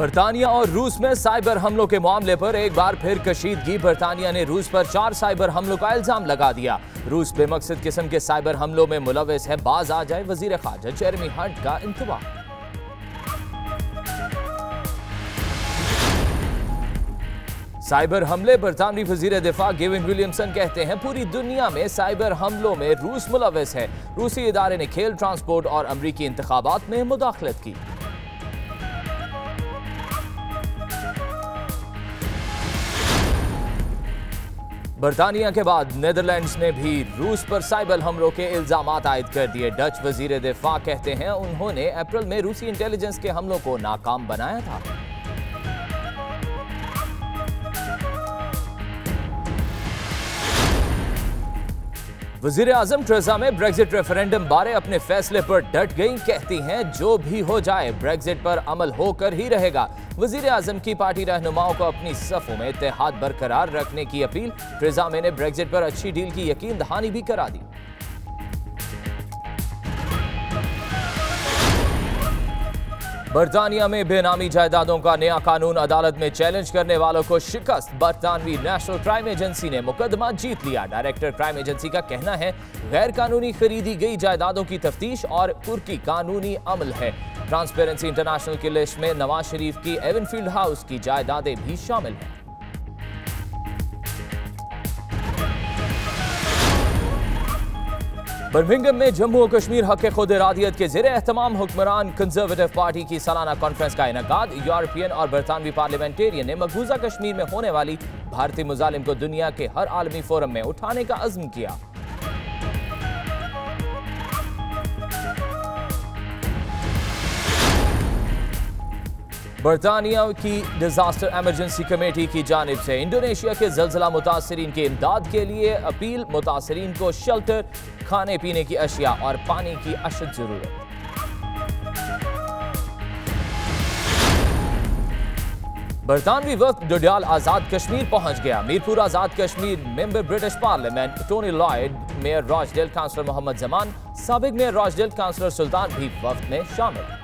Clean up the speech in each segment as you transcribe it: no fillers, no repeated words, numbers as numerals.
बरतानिया और रूस में साइबर हमलों के मामले पर एक बार फिर कशीदगी। बरतानिया ने रूस पर 4 साइबर हमलों का इल्जाम लगा दिया। रूस बेमकसद किस्म के साइबर हमलों में मुलव्वस है, बाज आ जाए वजीर खारजा जेरेमी हंट का इंतबाह। साइबर हमले। बरतानवी वजीर दिफा गेविन विलियमसन कहते हैं पूरी दुनिया में साइबर हमलों में रूस मुलव्वस है। रूसी इदारे ने खेल, ट्रांसपोर्ट और अमरीकी इंतखाबात में मुदाखलत की। बरतानिया के बाद नेदरलैंड्स ने भी रूस पर साइबर हमलों के इल्जाम आयद कर दिए। डच वजीर दिफा कहते हैं उन्होंने अप्रैल में रूसी इंटेलिजेंस के हमलों को नाकाम बनाया था। वजीर आजम ट्रेजा में ब्रेक्जिट रेफरेंडम बारे अपने फैसले पर डट गई। कहती हैं जो भी हो जाए ब्रेक्जिट पर अमल होकर ही रहेगा। वजीर आजम की पार्टी रहनुमाओं को अपनी सफों में इत्तेहाद बरकरार रखने की अपील। ट्रेजा में ने ब्रेक्जिट पर अच्छी डील की यकीन दहानी भी करा दी। बरतानिया में बेनामी जायदादों का नया कानून अदालत में चैलेंज करने वालों को शिकस्त। बरतानवी नेशनल क्राइम एजेंसी ने मुकदमा जीत लिया। डायरेक्टर क्राइम एजेंसी का कहना है गैर कानूनी खरीदी गई जायदादों की तफ्तीश और कुर्की कानूनी अमल है। ट्रांसपेरेंसी इंटरनेशनल की लिस्ट में नवाज शरीफ की एवनफील्ड हाउस की जायदादें भी शामिल हैं। बर्मिंघम में जम्मू और कश्मीर हक खुद इरादियत के ज़ेरे एहतमाम हुक्मरान कंजर्वेटिव पार्टी की सालाना कॉन्फ्रेंस का इनेकाद। यूरोपियन और बरतानवी पार्लियामेंटेरियन ने मकबूजा कश्मीर में होने वाली भारतीय मुजालिम को दुनिया के हर आलमी फोरम में उठाने का अज़्म किया। बरतानिया की डिजास्टर एमरजेंसी कमेटी की जानिब से इंडोनेशिया के ज़लज़ला मुतासरीन की इमदाद के लिए अपील। मुतासरीन को शेल्टर, खाने पीने की अशिया और पानी की अशद जरूरत। बरतानवी वक्त डोडियाल आज़ाद कश्मीर पहुंच गया। Mirpur Azad Kashmir member British Parliament Tony Lloyd, mayor Rochdale councillor Mohammad Zaman, साबिक मेयर रॉचडेल काउंसलर सुल्तान भी वक्त में शामिल।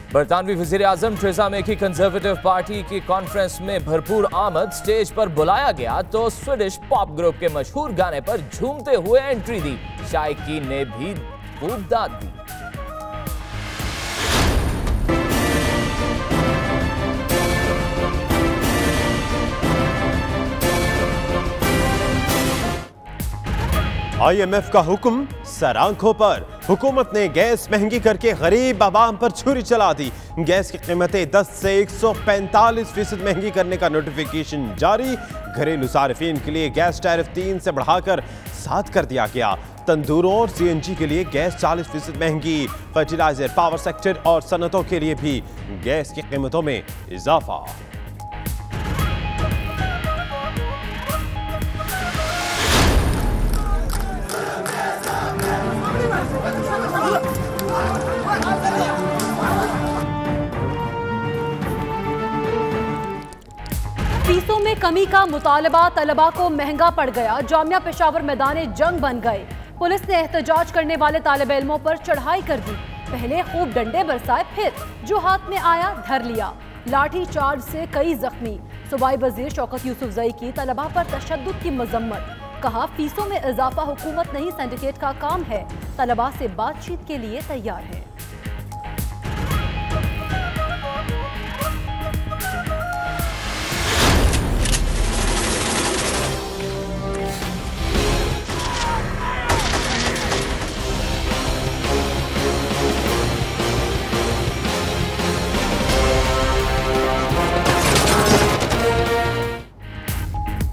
बरतानवी वज़ीर आज़म ट्रेजा मे की कंजर्वेटिव पार्टी की कॉन्फ्रेंस में भरपूर आमद। स्टेज पर बुलाया गया तो स्वीडिश पॉप ग्रुप के मशहूर गाने पर झूमते हुए एंट्री दी। शायकीन ने भी खूब दाद दी। IMF का हुक्म सर आंखों पर। हुकूमत ने गैस महंगी करके गरीब आवाम पर छुरी चला दी। गैस की कीमतें 10 से 145% महंगी करने का नोटिफिकेशन जारी। घरेलू सार्फिन के लिए गैस टैरिफ 3 से बढ़ाकर 7 कर दिया गया। तंदूरों और CNG के लिए गैस 40% महंगी। फर्टिलाइजर, पावर सेक्टर और सनतों के लिए भी गैस की कीमतों में इजाफा। फीसों में कमी का मुतालबा तलबा को महंगा पड़ गया। जामिया पेशावर मैदान जंग बन गए। पुलिस ने एहतजाज करने वाले तालिब इल्मों पर चढ़ाई कर दी। पहले खूब डंडे बरसाए, फिर जो हाथ में आया धर लिया। लाठी चार्ज से कई जख्मी। सूबाई वजीर शौकत यूसुफजई की तलबा पर तशद्दुद की मजम्मत। कहा फीसों में इजाफा हुकूमत नहीं सिंडिकेट का काम है। तलबा से बातचीत के लिए तैयार है।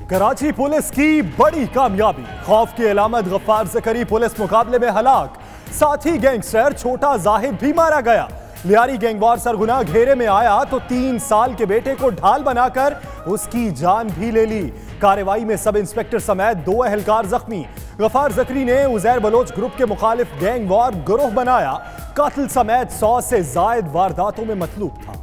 कराची पुलिस की बड़ी कामयाबी। खौफ की अलामत गफ्फार ज़करी पुलिस मुकाबले में हलाक। साथी गैंगस्टर छोटा जाहिद भी मारा गया। लियारी गैंगवार सरगुना घेरे में आया तो 3 साल के बेटे को ढाल बनाकर उसकी जान भी ले ली। कार्रवाई में सब इंस्पेक्टर समेत 2 एहलकार जख्मी। गफ्फार ज़करी ने उज़ैर बलोच ग्रुप के मुखालिफ गैंगवार गिरोह बनाया। कातिल समेत 100 से जायद वारदातों में मतलूब था।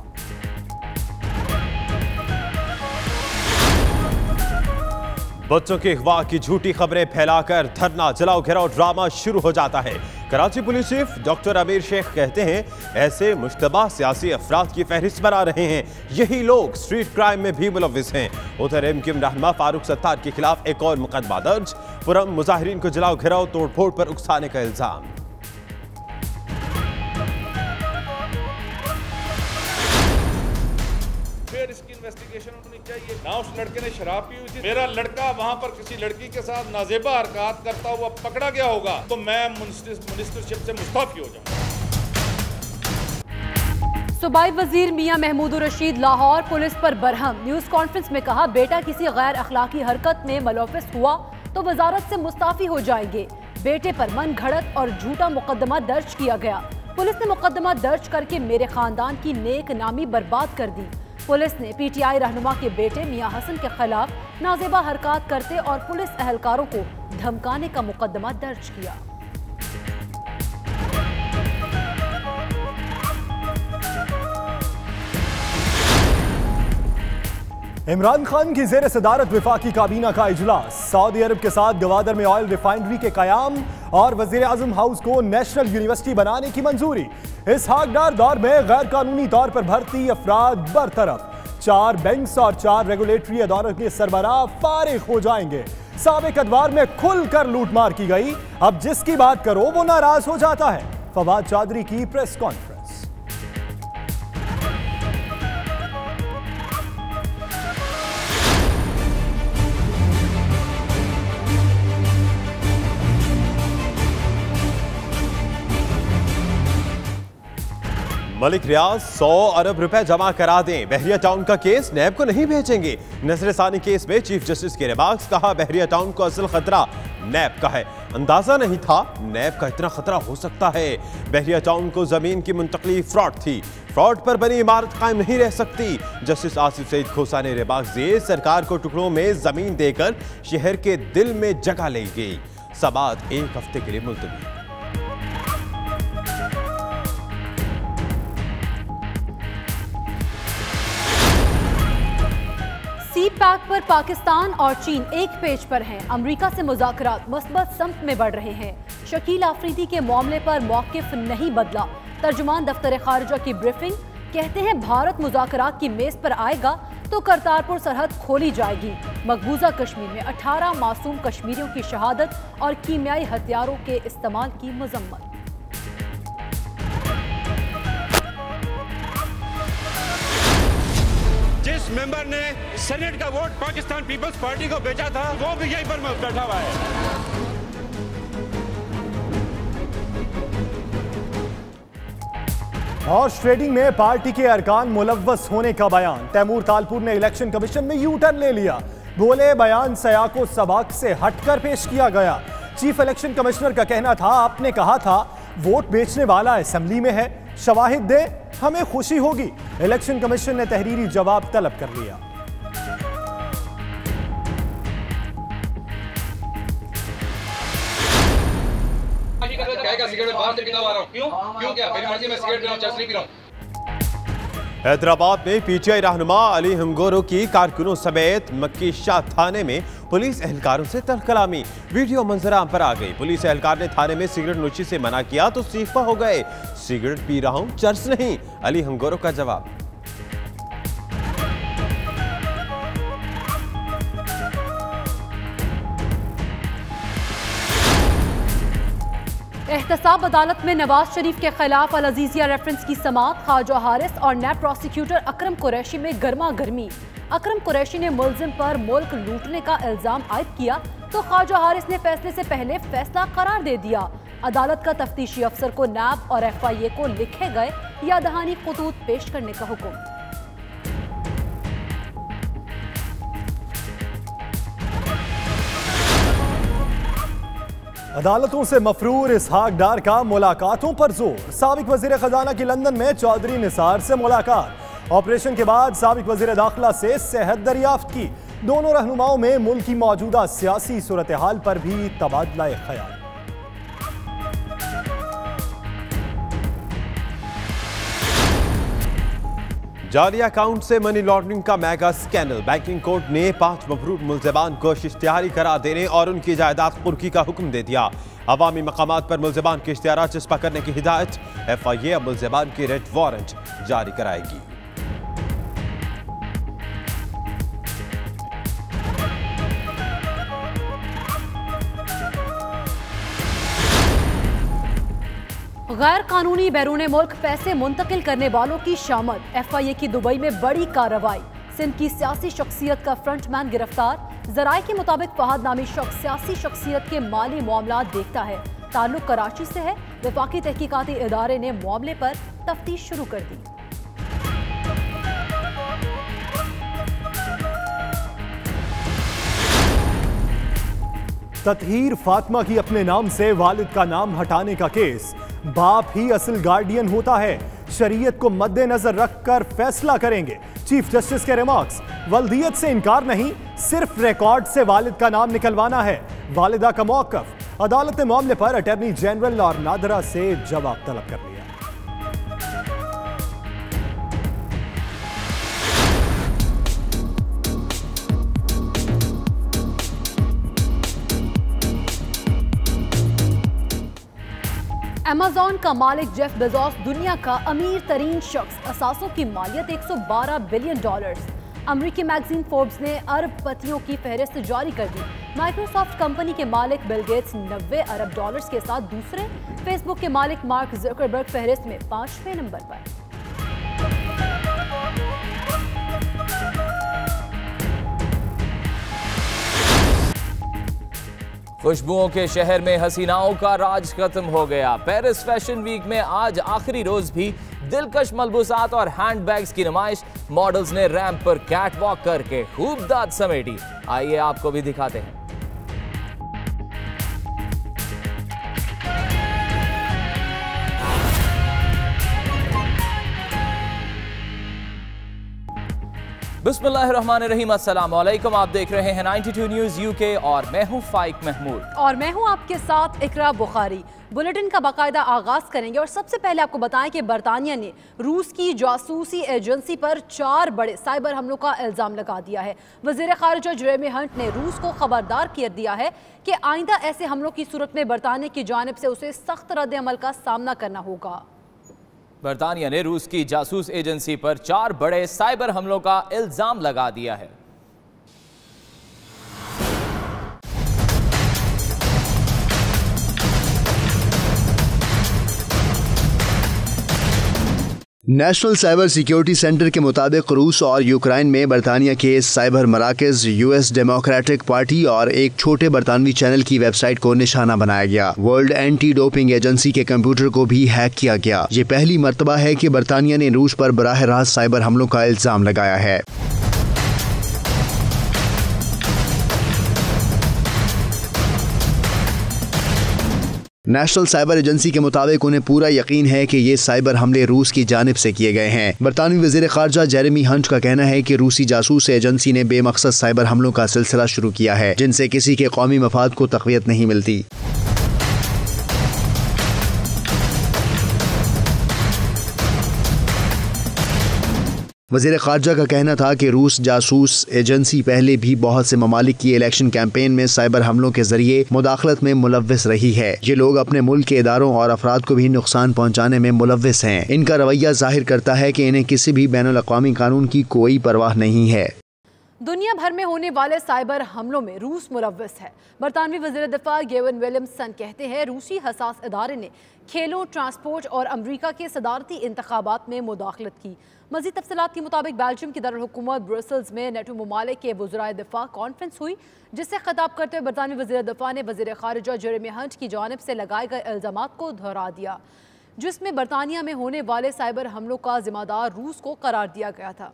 बच्चों के अगवा की झूठी खबरें फैलाकर धरना जलाओ घेराव ड्रामा शुरू हो जाता है। Karachi police chief doctor Aamir Sheikh कहते हैं, ऐसे मुश्तबा सियासी अफराद की फहरिस्त पर आ रहे हैं। यही लोग स्ट्रीट क्राइम में भी मुलव्विस हैं। उधर एमक्यूएम रहनुमा फारूक सत्तार के खिलाफ एक और मुकदमा दर्ज। पुरम मुजाहिरीन को जलाओ घिराव तोड़फोड़ पर उकसाने का इल्जाम। इसकी इन्वेस्टिगेशन होनी चाहिए ना। उस लड़के ने शराब पी हुई थी, मेरा लड़का वहां पर किसी लड़की के साथ नाजेबा हरकत करता हुआ पकड़ा गया होगा तो मैं मिनिस्टरशिप से मुस्तफी हो जाऊंगा। सूबाई वजीर मियां महमूद रशीद लाहौर पुलिस पर बरहम। न्यूज कॉन्फ्रेंस में कहा, बेटा किसी गैर अखलाकी हरकत में मुलव्विस हुआ तो वजारत से मुस्ताफी हो जाएंगे। बेटे पर मन घड़त और झूठा मुकदमा दर्ज किया गया। पुलिस ने मुकदमा दर्ज करके मेरे खानदान की नेक नामी बर्बाद कर दी। पुलिस ने पीटीआई रहनुमा के बेटे मियां हसन के खिलाफ नाजेबा हरकत करते और पुलिस एहलकारों को धमकाने का मुकदमा दर्ज किया। इमरान खान की जेर सदारत विफाकी काबीना का इजलास। सऊदी अरब के साथ गवादर में ऑयल रिफाइनरी के कयाम और वजीर आजम हाउस को नेशनल यूनिवर्सिटी बनाने की मंजूरी। इस हाकदार दौर में गैर कानूनी तौर पर भर्ती अफराद बरतरफ। 4 बैंक्स और 4 रेगुलेटरी अदालत के सरबराह फारिग हो जाएंगे। साबिक अदवार में खुलकर लूटमार की गई, अब जिसकी बात करो वो नाराज हो जाता है। फवाद चौधरी की प्रेस कॉन्फ्रेंस। मलिक रियाज 100 अरब रुपए जमा करा दें, बहरिया टाउन का केस नैब को नहीं भेजेंगे। नजरसानी केस में चीफ जस्टिस के रिमार्क्स। कहा, बहरिया टाउन को असल खतरा नैब का है, अंदाजा नहीं था नैब का इतना खतरा हो सकता है। बहरिया टाउन को जमीन की मुंतकली फ्रॉड थी, फ्रॉड पर बनी इमारत कायम नहीं रह सकती। जस्टिस आसिफ सईद खोसा ने रिमार्क्स दिए, सरकार को टुकड़ों में जमीन देकर शहर के दिल में जगह ले गई। समाअत 1 हफ्ते के लिए मुलतवी। सी पैक पर पाकिस्तान और चीन एक पेज पर हैं। अमेरिका से मुज़ाकरात मस्बत सम्त में बढ़ रहे हैं। शकील आफरीदी के मामले पर मौक़िफ़ नहीं बदला। तर्जुमान दफ्तर खारिजा की ब्रीफिंग। कहते हैं, भारत मुज़ाकरात की मेज़ पर आएगा तो करतारपुर सरहद खोली जाएगी। मकबूजा कश्मीर में 18 मासूम कश्मीरियों की शहादत और कीमियाई हथियारों के इस्तेमाल की मजम्मत। जिस मेंबर ने सेनेट का वोट पाकिस्तान पीपल्स पार्टी को बेचा था वो भी यहीं पर बैठा हुआ है। हॉर्स ट्रेडिंग में पार्टी के अरकान मुलव्वस होने का बयान। तैमूर तालपुर ने इलेक्शन कमीशन में यू टर्न ले लिया। बोले, बयान सयाको सबाक से हटकर पेश किया गया। चीफ इलेक्शन कमिश्नर का कहना था, आपने कहा था वोट बेचने वाला असेंबली में है, शवाहिद दे, हमें खुशी होगी। इलेक्शन कमीशन ने तहरीरी जवाब तलब कर लिया। हैदराबाद में पीटीआई रहनुमा अली हंगोरो की कारकुनों समेत मक्की शाह थाने में पुलिस एहलकारों से तलकलामी। वीडियो मंजराम पर आ गई। पुलिस एहलकार ने थाने में सिगरेट नोशी से मना किया तो सीफा हो गए। सिगरेट पी रहा हूं, चर्च नहीं, अली हंगोरो का जवाब। एहतसाब अदालत में नवाज शरीफ के खिलाफ अल अजीजिया रेफरेंस की समाअत। ख्वाजा हारिस और नैब प्रोसिक्यूटर अकरम कुरैशी में गर्मा गर्मी। अकरम कुरैशी ने मुल्जिम पर मुल्क लूटने का इल्जाम आयद किया तो ख्वाजा हारिस ने फैसले से पहले फैसला करार दे दिया। अदालत का तफ्तीशी अफसर को नैब और FIA को लिखे गए यादहानी खतूत पेश करने का हुक्म। अदालतों से मफरूर इसहाक डार का मुलाकातों पर जोर। साबिक वजीर खजाना की लंदन में चौधरी निसार से मुलाकात। ऑपरेशन के बाद साबिक वजीर दाखिला से सेहत दरियाफ्त की। दोनों रहनुमाओं में मुल्क की मौजूदा सियासी सूरत हाल पर भी तबादला ख्याल। जाली अकाउंट से मनी लॉन्ड्रिंग का मेगा स्कैंडल। बैंकिंग कोर्ट ने 5 मफरूर मुल्जिमान को इश्तिहारी करार देने और उनकी जायदाद कुर्की का हुक्म दे दिया। अवामी मकामात पर मुल्जिमान के इश्तिहार चस्पा करने की हिदायत। FIA अब मुल्जिमान की रेड वारंट जारी कराएगी। गैर कानूनी बैरून मुल्क पैसे मुंतकिल करने वालों की शामत। FIA की दुबई में बड़ी कार्रवाई। सिंध की सियासी शख्सियत का फ्रंटमैन गिरफ्तार। जराये के मुताबिक फहद नामी शख्स सियासी शख्सियत के माली मामला देखता है। ताल्लुक कराची से है। वफाकी तहकीकाती इदारे ने मामले पर तफ्तीश शुरू कर दी। ततहीर फातिमा की अपने नाम से वालिद का नाम हटाने का केस। बाप ही असल गार्डियन होता है, शरीयत को मद्देनजर रखकर फैसला करेंगे। चीफ जस्टिस के रिमार्क्स। वल्दियत से इनकार नहीं, सिर्फ रिकॉर्ड से वालिद का नाम निकलवाना है। वालिदा का मौक़िफ़। अदालत ने मामले पर अटॉर्नी जनरल और नादरा से जवाब तलब कर लिया। अमेज़न का मालिक जेफ बेजोस दुनिया का अमीर तरीन शख्स। असासों की मालियत $112 बिलियन। अमरीकी मैगजीन फोर्ब्स ने अरबपतियों की फहरिस्त जारी कर दी। माइक्रोसॉफ्ट कंपनी के मालिक बिल गेट्स $90 अरब के साथ दूसरे। फेसबुक के मालिक मार्क ज़करबर्ग फहरिस्त में 5वें नंबर पर। खुशबुओं के शहर में हसीनाओं का राज खत्म हो गया। पेरिस फैशन वीक में आज आखिरी रोज भी दिलकश मलबूसात और हैंडबैग्स की नुमाइश। मॉडल्स ने रैंप पर कैट वॉक करके खूब दाद समेटी। आइए आपको भी दिखाते हैं। बिस्मिल्लाहिर्रहमानिर्रहीम, अस्सलाम वालेकुम। आप देख रहे हैं 92 न्यूज़ UK और मैं हूं फाइक महमूद और मैं हूं आपके साथ इकरा बुखारी। बुलेटिन का बाकायदा आगाज करेंगे और सबसे पहले आपको बताएं कि बरतानिया ने रूस की जासूसी एजेंसी पर 4 बड़े साइबर हमलों का इल्जाम लगा दिया है। वज़ीर ख़ारिजा जेरेमी हंट ने रूस को खबरदार कर दिया है कि आइंदा ऐसे हमलों की सूरत में बरतानिया की जानिब से उसे सख्त रद्द अमल का सामना करना होगा। बरतानिया ने रूस की जासूस एजेंसी पर 4 बड़े साइबर हमलों का इल्जाम लगा दिया है। नेशनल साइबर सिक्योरिटी सेंटर के मुताबिक रूस और यूक्रेन में बरतानिया के साइबर मराकज, US डेमोक्रेटिक पार्टी और एक छोटे बरतानवी चैनल की वेबसाइट को निशाना बनाया गया। वर्ल्ड एंटी डोपिंग एजेंसी के कंप्यूटर को भी हैक किया गया। ये पहली मर्तबा है कि बरतानिया ने रूस पर बराह रास्त साइबर हमलों का इल्जाम लगाया है। नेशनल साइबर एजेंसी के मुताबिक उन्हें पूरा यकीन है कि ये साइबर हमले रूस की जानिब से किए गए हैं। बरतानवी वज़ीर ख़ारिजा जेरेमी हंट का कहना है कि रूसी जासूस एजेंसी ने बेमकसद साइबर हमलों का सिलसिला शुरू किया है, जिनसे किसी के कौमी मफाद को तक़वियत नहीं मिलती। वज़ीर ख़ारिजा का कहना था कि रूस जासूस एजेंसी पहले भी बहुत से ममालिक की इलेक्शन कैंपेन में साइबर हमलों के जरिए मुदाखलत में मुलव्विस रही है। ये लोग अपने मुल्क के इदारों और अफराद को भी नुकसान पहुँचाने में मुलव्विस हैं। इनका रवैया जाहिर करता है कि इन्हें किसी भी बैनुल अक़वामी कानून की कोई परवाह नहीं है। दुनिया भर में होने वाले साइबर हमलों में रूस मुलव्विस है। बरतानवी वज़ीर दिफा गेविन विलियमसन कहते हैं रूसी हसास इदारे ने खेलों, ट्रांसपोर्ट और अमरीका के सदारती इंतखाबात में मुदाखलत की। मज़ीद तफसीलात के मुताबिक बेल्जियम की दारुल हुकूमत ब्रसेल्स में नेटो ममालिक के वज़राए दिफा कॉन्फ्रेंस हुई, जिससे खिताब करते हुए बरतानवी वज़ीर दिफा ने वज़ीर ख़ारिजा जेरेमी हंट की जानिब से लगाए गए इल्ज़ामात को दोहरा दिया, जिसमें बरतानिया में होने वाले साइबर हमलों का जिम्मेदार रूस को करार दिया गया था।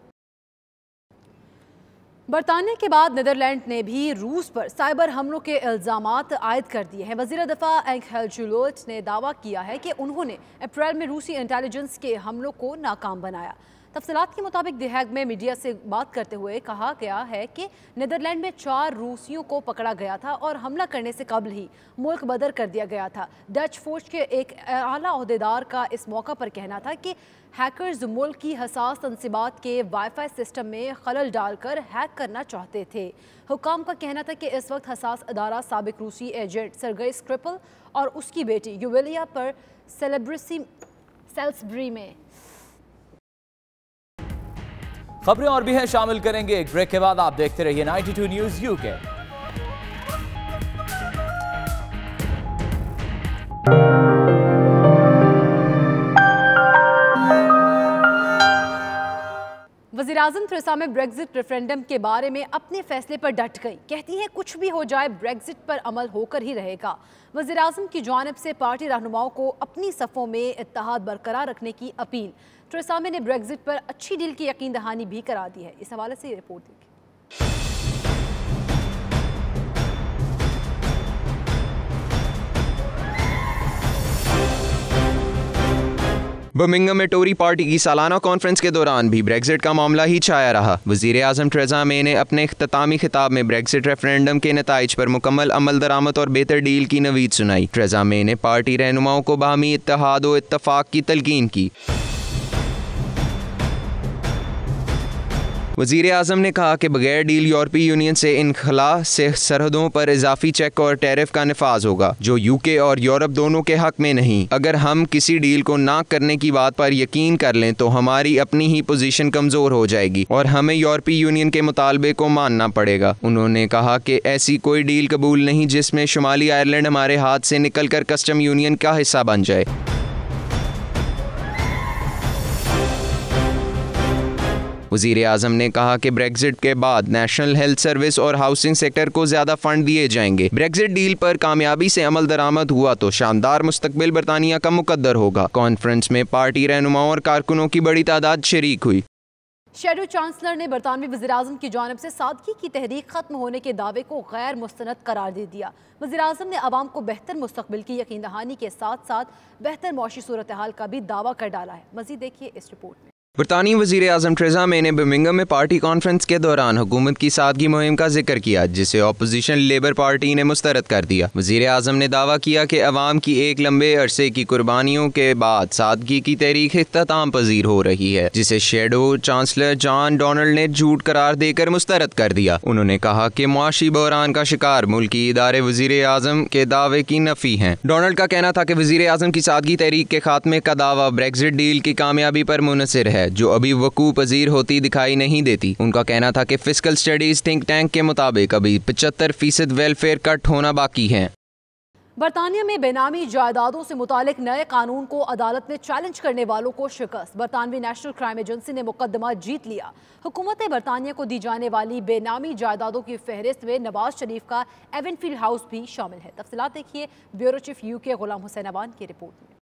बरतानिया के बाद नीदरलैंड ने भी रूस पर साइबर हमलों के इल्ज़ामात आयद कर दिए हैं। वज़ीर दिफा एंगेल जुलोट ने दावा किया है कि उन्होंने अप्रैल में रूसी इंटेलिजेंस के हमलों को नाकाम बनाया। तफसीलात के मुताबिक द हेग में मीडिया से बात करते हुए कहा गया है कि नीदरलैंड में 4 रूसियों को पकड़ा गया था और हमला करने से कबल ही मुल्क बदर कर दिया गया था। डच फौज के एक आला ओहदेदार का इस मौका पर कहना था कि हैकर्स मुल्क की हसास तनसीबात के वाईफाई सिस्टम में खलल डालकर हैक करना चाहते थे। हुकाम का कहना था कि इस वक्त हसास अदारा साबिक रूसी एजेंट सरगई स्क्रिपल और उसकी बेटी यूवेलिया पर सेल्सबरी में। खबरें और भी हैं, शामिल करेंगे एक ब्रेक के बाद। आप देखते रहिए 92 न्यूज़ यूके। वज़ीर-ए-आज़म थेरेसा मे ब्रेक्जिट रेफरेंडम के बारे में अपने फैसले पर डट गई। कहती है कुछ भी हो जाए ब्रेक्जिट पर अमल होकर ही रहेगा। वज़ीर-ए-आज़म की जानिब से पार्टी रहनुमाओं को अपनी सफ़ों में इत्तेहाद बरकरार रखने की अपील। थेरेसा मे ने ब्रेक्जिट पर अच्छी डील की यकीन दहानी भी करा दी है। इस हवाले से ये रिपोर्ट देखिए। बर्मिंघम में टोरी पार्टी की सालाना कॉन्फ्रेंस के दौरान भी ब्रेक्जिट का मामला ही छाया रहा। वज़ीर आज़म थेरेसा मे ने अपने इख्तितामी खिताब में ब्रेक्जिट रेफरेंडम के नताइज पर मुकम्मल अमल दरामद और बेहतर डील की नवीद सुनाई। थेरेसा मे ने पार्टी रहनुमाओं को बाहमी इत्तेहाद और इत्तफाक की तलकीन की। वज़ीर आज़म ने कहा कि बगैर डील यूरोपीय यूनियन से इनखला से सरहदों पर इजाफी चेक और टैरिफ का नफाज होगा, जो यूके और यूरोप दोनों के हक में नहीं। अगर हम किसी डील को ना करने की बात पर यकीन कर लें तो हमारी अपनी ही पोजीशन कमज़ोर हो जाएगी और हमें यूरोपीय यूनियन के मुतालबे को मानना पड़ेगा। उन्होंने कहा कि ऐसी कोई डील कबूल नहीं जिसमें शुमाली आयरलैंड हमारे हाथ से निकल कर कस्टम यूनियन का हिस्सा बन जाए। वज़ीर आज़म ने कहा कि ब्रेक्जिट के बाद नेशनल हेल्थ सर्विस और हाउसिंग सेक्टर को ज़्यादा फंड दिए जाएंगे। ब्रेक्जिट डील पर कामयाबी से अमल दरामद हुआ तो शानदार मुस्तकबिल बरतानिया का मुकद्दर होगा। कॉन्फ्रेंस में पार्टी रहनुमाओं और कारकुनों की बड़ी तादाद शरीक हुई। शेडो चांसलर ने बरतानवी वज़ीर-ए-आज़म की जानिब से सादगी की तहरीक खत्म होने के दावे को गैर मुस्तनद करार दे दिया। वज़ीर-ए-आज़म ने अवाम को बेहतर मुस्तकबिल की यकीन दहानी के साथ साथ बेहतर मौशी सूरत हाल का भी दावा कर डाला है। मज़ीद देखिए इस रिपोर्ट में। बरतानी वज़ीर आज़म थेरेसा मे ने बर्मिंघम में पार्टी कॉन्फ्रेंस के दौरान हुकूमत की सादगी मुहिम का जिक्र किया, जिसे अपोजिशन लेबर पार्टी ने मुस्तरद कर दिया। वज़ीर आज़म ने दावा किया कि अवाम की एक लंबे अरसे की कुर्बानियों के बाद सादगी की तहरीक इख्तिताम पजीर हो रही है, जिसे शेडो चांसलर जॉन डोनाल्ड ने झूठ करार देकर मुस्तरद कर दिया। उन्होंने कहा कि मुआशी बहरान का शिकार मुल्की इदारे वज़ीर आज़म के दावे की नफी हैं। डोनाल्ड का कहना था कि वज़ीर आज़म की सादगी तहरीक के खात्मे का दावा ब्रेक्जिट डील की कामयाबी पर मुनहसर है, जो अभी वकूअ पजीर होती दिखाई नहीं देती। उनका कहना था कि फिस्कल स्टडीज थिंक टैंक के मुताबिक अभी 75% वेलफेयर कट होना बाकी है। बरतानिया में बेनामी जायदादों से मुतालिक नए कानून को अदालत में चैलेंज करने वालों को शिकस्त। बरतानवी नेशनल क्राइम एजेंसी ने मुकदमा जीत लिया। हुकूमत बरतानिया को दी जाने वाली बेनामी जायदादों की फहरिस्त में नवाज शरीफ का एवनफील्ड हाउस भी शामिल है। तफसीलात देखिए bureau chief UK Ghulam Hussain Awan की रिपोर्ट में।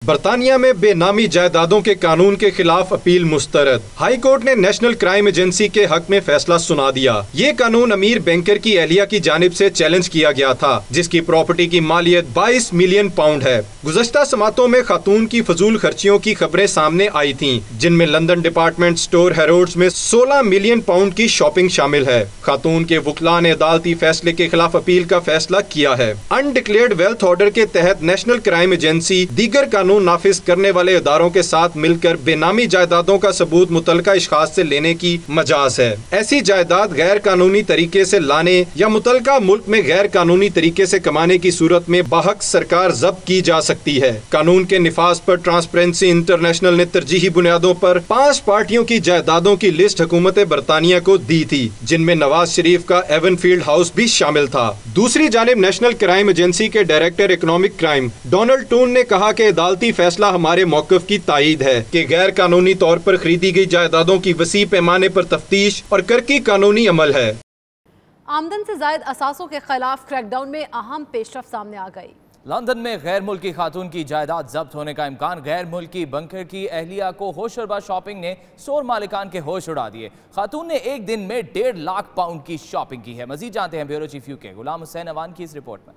बरतानिया में बेनामी जायदादों के कानून के खिलाफ अपील मुस्तरद। हाई कोर्ट ने नेशनल क्राइम एजेंसी के हक में फैसला सुना दिया। ये कानून अमीर बैंकर की एहलिया की जानिब से चैलेंज किया गया था, जिसकी प्रॉपर्टी की मालियत 22 मिलियन पाउंड है। गुज़श्ता समातों में खातून की फजूल खर्चियों की खबरें सामने आई थीं, जिनमें लंदन डिपार्टमेंट स्टोर हैरोड्स में 16 मिलियन पाउंड की शॉपिंग शामिल है। खातून के वकला ने अदालती फैसले के खिलाफ अपील का फैसला किया है। अनडिक्लेयर्ड वेल्थ ऑर्डर के तहत नेशनल क्राइम एजेंसी दीगर कानून नाफिज करने वाले इदारों के साथ मिलकर बेनामी जायदादों का सबूत मुतलका इश्खास से लेने की मजाज है। ऐसी जायदाद गैर कानूनी तरीके से लाने या मुतलका मुल्क में गैर कानूनी तरीके से कमाने की सूरत में बाहक सरकार जब्त की जा सकती है। कानून के निफाज पर ट्रांसपेरेंसी इंटरनेशनल ने तरजीही बुनियादों पर 5 पार्टियों की जायदादों की लिस्ट हुकूमत बरतानिया को दी थी, जिनमें नवाज शरीफ का एवनफील्ड हाउस भी शामिल था। दूसरी जानिब नेशनल क्राइम एजेंसी के director economic crime Donald Toon ने कहा कि अदालती फैसला हमारे मौक़िफ़ की तायीद है कि गैर कानूनी तौर पर खरीदी गई जायदादों की वसी पैमाने पर तफ्तीश और करकी कानूनी अमल है। आमदन से ज़ायद असासों के खिलाफ क्रैकडाउन में अहम पेशरफ सामने आ गई। लंदन में गैर मुल्की खातून की जायदाद जब्त होने का इम्कान। गैर मुल्की बंकर की एहलिया को होशरबा शॉपिंग ने स्टोर मालिकान के होश उड़ा दिए। खातून ने एक दिन में 1.5 लाख पाउंड की शॉपिंग की है। मजीद जानते हैं bureau chief UK Ghulam Hussain Awan की इस रिपोर्ट में।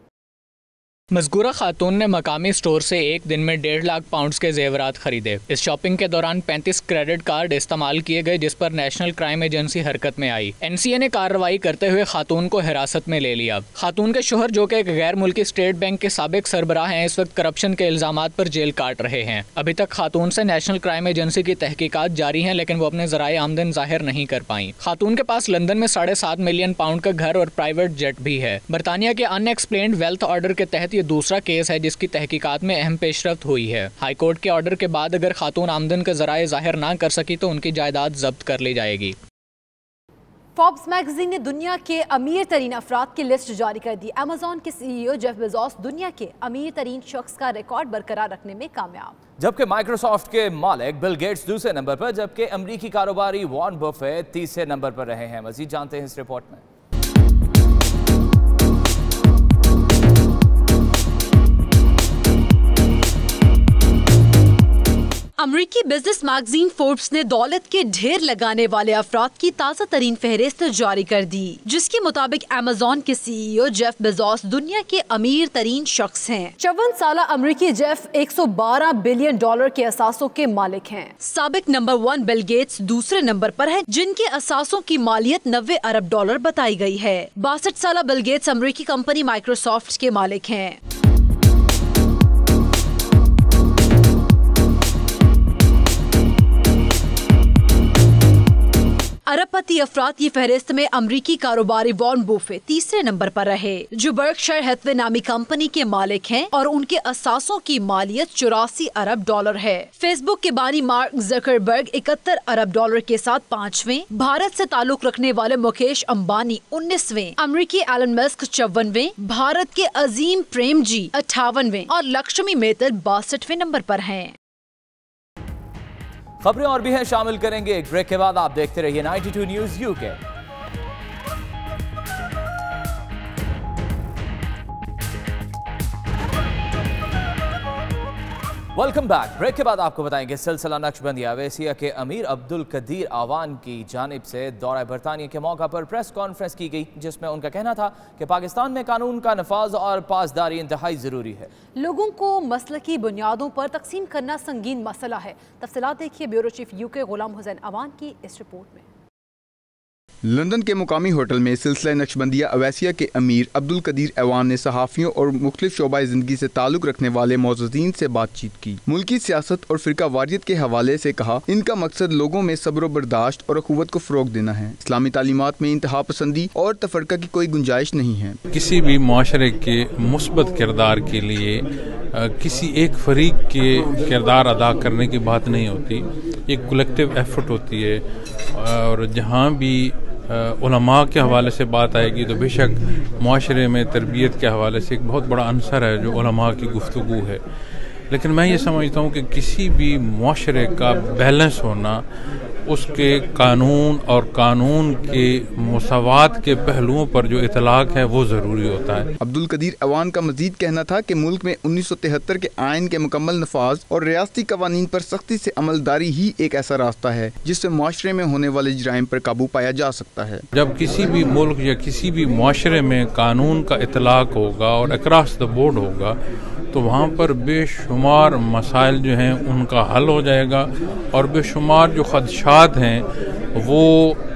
मज़कूरा खातून ने मकामी स्टोर से एक दिन में 1.5 लाख पाउंड्स के जेवरात खरीदे। इस शॉपिंग के दौरान 35 क्रेडिट कार्ड इस्तेमाल किए गए, जिस पर नेशनल क्राइम एजेंसी हरकत में आई। NCA ने कार्रवाई करते हुए खातून को हिरासत में ले लिया। खातून के शोहर, जो कि एक गैर मुल्की स्टेट बैंक के साबिक सरबराह हैं, इस वक्त करप्शन के इल्जामात पर जेल काट रहे हैं। अभी तक खातून से नेशनल क्राइम एजेंसी की तहकीकात जारी हैं, लेकिन वो अपने ज़राए आमदन जाहिर नहीं कर पाई। खातून के पास लंदन में 7.5 मिलियन पाउंड का घर और प्राइवेट जेट भी है। बरतानिया के अनएक्सप्लेन्ड वेल्थ ऑर्डर के तहत ये दूसरा केस है जिसकी तहकीकात में अहम पेशरफ्त हुई है। हाई कोर्ट के ऑर्डर के बाद अगर खातून आमदन का ज़राए जाहिर ना कर सकी तो उनकी जायदाद जब्त कर ली जाएगी। फोर्ब्स मैगजीन ने दुनिया के अमीर तरीन अफराद की लिस्ट जारी कर दी। अमेज़न के CEO जेफ बेजोस दुनिया के अमीर तरीन शख्स का रिकॉर्ड बरकरार रखने में कामयाब। जबकि माइक्रोसॉफ्ट के मालिक बिल गेट्स दूसरे नंबर पर, जबकि अमरीकी कारोबारी वॉरेन बफेट तीसरे नंबर पर रहे हैं। मजीद जानते हैं इस रिपोर्ट में। अमरीकी बिजनेस मैगजीन फोर्ब्स ने दौलत के ढेर लगाने वाले अफराद की ताज़ा तरीन फहरिस्त जारी कर दी, जिसके मुताबिक अमेज़न के CEO जेफ बेजोस दुनिया के अमीर तरीन शख्स हैं। 54 साला अमरीकी जेफ $112 बिलियन के असासों के मालिक हैं। साबिक नंबर 1 बिल गेट्स दूसरे नंबर पर है, जिनके असासों की मालियत $90 अरब बताई गई है। 62 साला बिल गेट्स अमरीकी कंपनी माइक्रोसॉफ्ट के मालिक हैं। अरबपति अफराद की फहरिस्त में अमरीकी कारोबारी वॉरेन बफेट तीसरे नंबर पर रहे, जो बर्कशायर हैथवे नामी कंपनी के मालिक हैं और उनके असासों की मालियत $84 अरब है। फेसबुक के बानी मार्क जकरबर्ग $71 अरब के साथ 5वें, भारत से ताल्लुक रखने वाले मुकेश अंबानी 19वें, अमरीकी एलन मस्क 54वें, भारत के अजीम प्रेमजी 58वें और लक्ष्मी मेहतर 62वें नंबर पर हैं। खबरें और भी हैं, शामिल करेंगे एक ब्रेक के बाद। आप देखते रहिए 92 news UK। Welcome back. Break के बाद आपको बताएंगे सिलसिला नक्शबंदिया अवैसिया के अमीर अब्दुल कदीर अवान की जानिब से दौरा बरतानिया के मौका पर प्रेस कॉन्फ्रेंस की गई, जिसमें उनका कहना था कि पाकिस्तान में कानून का नफाज और पासदारी इंतहाई ज़रूरी है। लोगों को मसलकी बुनियादों पर तकसीम करना संगीन मसला है। तफसीलात देखिए bureau chief UK Ghulam Hussain Awan की इस रिपोर्ट में। लंदन के मुकामी होटल में सिलसिला नक्शबंदिया अवैसिया के अमीर अब्दुल कदीर अवान ने सहाफ़ियों और मुख्तलिफ शोबाए ज़िंदगी से ताल्लुक़ रखने वाले मौजूदीन से बातचीत की। मुल्की सियासत और फ़िरका वारियत के हवाले से कहा, इनका मकसद लोगों में सब्र बर्दाश्त और अखुवत को फ़रोग़ देना है। इस्लामी तालीमात में इंतहा पसंदी और तफरका की कोई गुंजाइश नहीं है। किसी भी माशरे के मुस्बत किरदार के लिए किसी एक फरीक के किरदार अदा करने की बात नहीं होती, एक कलेक्टिव एफर्ट होती है। और जहाँ भी उलमा के हवाले से बात आएगी तो बेशक माशरे में तरबियत के हवाले से एक बहुत बड़ा अंसर है जो उलमा की गुफ्तगू है। लेकिन मैं ये समझता हूँ कि किसी भी माशरे का बैलेंस होना, उसके कानून और कानून के मुसावात के पहलुओं पर जो इतलाक है वो ज़रूरी होता है। अब्दुल कदीर अवान का मजीद कहना था कि मुल्क में 1973 के आइन के मुकम्मल नफाज और रियासती कवानीन पर सख्ती से अमलदारी ही एक ऐसा रास्ता है जिससे माशरे में होने वाले जराइम पर काबू पाया जा सकता है। जब किसी भी मुल्क या किसी भी माशरे में कानून का इतलाक होगा और अक्रॉस द बोर्ड होगा तो वहाँ पर बेशुमार मसाइल जो हैं उनका हल हो जाएगा और बेशुमार जो खदशात हैं वो